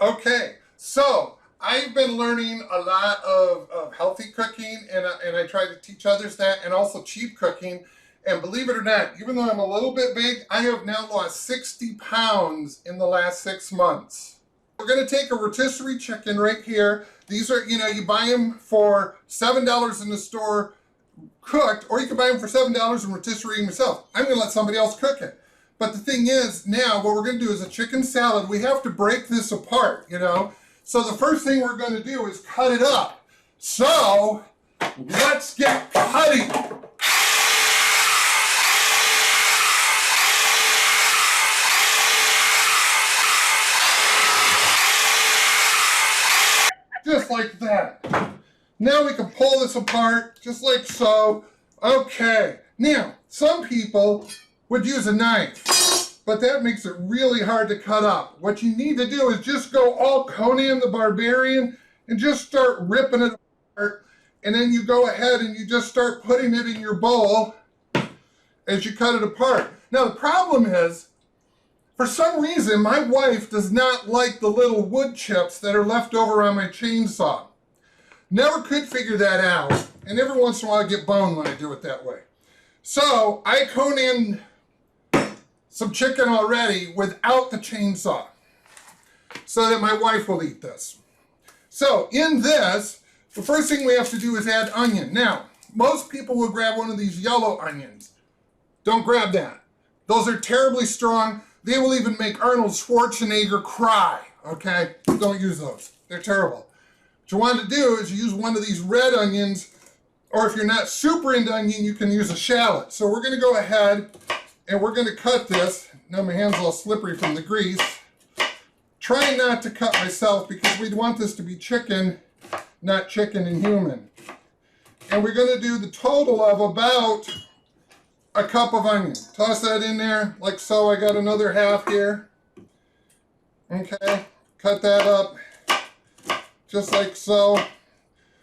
Okay, so I've been learning a lot of healthy cooking, and I try to teach others that, and also cheap cooking. And believe it or not, even though I'm a little bit big, I have now lost 60 pounds in the last 6 months. We're going to take a rotisserie chicken right here. These are, you buy them for $7 in the store cooked, or you can buy them for $7 and rotisserie them yourself. I'm going to let somebody else cook it. But the thing is, now what we're going to do is a chicken salad. We have to break this apart, So the first thing we're going to do is cut it up. So let's get cutting. Just like that. Now we can pull this apart, just like so. Okay. Now, some people would use a knife, but that makes it really hard to cut up. What you need to do is just go all Conan the Barbarian and just start ripping it apart. And then you go ahead and you just start putting it in your bowl as you cut it apart. Now, the problem is, for some reason, my wife does not like the little wood chips that are left over on my chainsaw. Never could figure that out, and every once in a while I get boned when I do it that way. So I Conan some chicken already without the chainsaw so that my wife will eat this. So in this, the first thing we have to do is add onion. Now, most people will grab one of these yellow onions. Don't grab that. Those are terribly strong. They will even make Arnold Schwarzenegger cry, okay? Don't use those. They're terrible. What you want to do is use one of these red onions, or if you're not super into onion, you can use a shallot. So we're going to go ahead and we're going to cut this. Now my hand's all slippery from the grease. Try not to cut myself because we'd want this to be chicken, not chicken and human. And we're going to do the total of about a cup of onion. Toss that in there like so. I got another half here. Okay, cut that up just like so.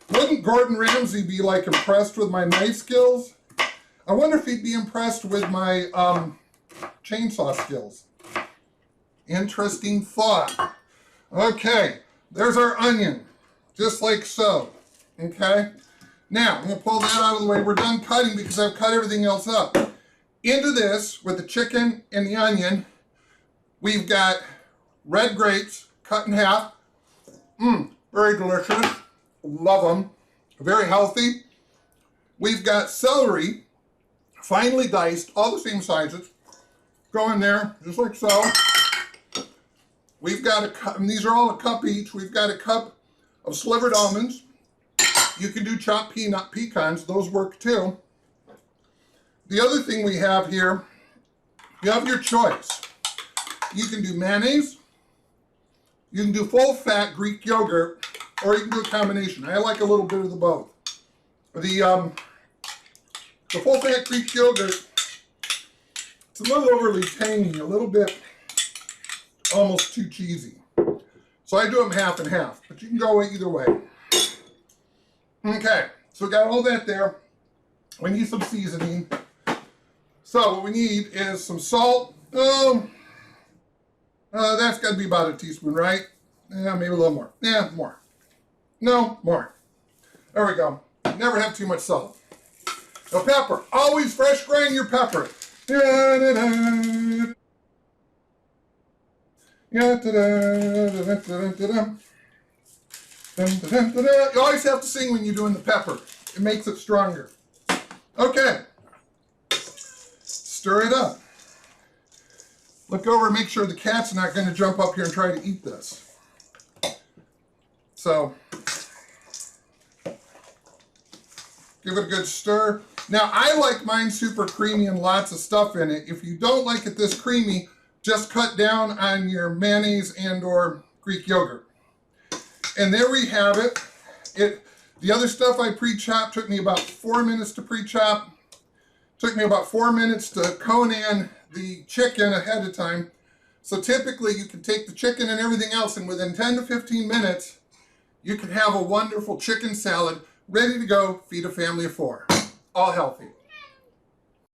Wouldn't Gordon Ramsay be like impressed with my knife skills? I wonder if he'd be impressed with my chainsaw skills. Interesting thought. Okay, there's our onion, just like so. Okay, now I'm going to pull that out of the way. We're done cutting because I've cut everything else up. Into this, with the chicken and the onion, we've got red grapes cut in half. Very delicious. Love them. Very healthy. We've got celery, finely diced, all the same sizes. Go in there, just like so. We've got a cup, and these are all a cup each. We've got a cup of slivered almonds. You can do chopped pecans, those work too. The other thing we have here, you have your choice. You can do mayonnaise, you can do full fat Greek yogurt, or you can do a combination. I like a little bit of the both. The full fat Greek yogurt, it's a little overly tangy, a little bit almost too cheesy. So I do them half and half, but you can go either way. Okay, so we got all that there. We need some seasoning. So what we need is some salt. That's got to be about a teaspoon, right? Yeah, maybe a little more. Yeah, more. No, more. There we go. Never have too much salt. Now pepper. Always fresh grind your pepper. You always have to sing when you're doing the pepper. It makes it stronger. Okay. Stir it up. Look over and make sure the cat's not going to jump up here and try to eat this. So, give it a good stir. Now, I like mine super creamy and lots of stuff in it. If you don't like it this creamy, just cut down on your mayonnaise and or Greek yogurt. And there we have it. The other stuff I pre-chopped took me about 4 minutes to pre-chop. Took me about 4 minutes to Conan the chicken ahead of time. So typically you can take the chicken and everything else, and within 10 to 15 minutes, you can have a wonderful chicken salad ready to go feed a family of 4. All healthy.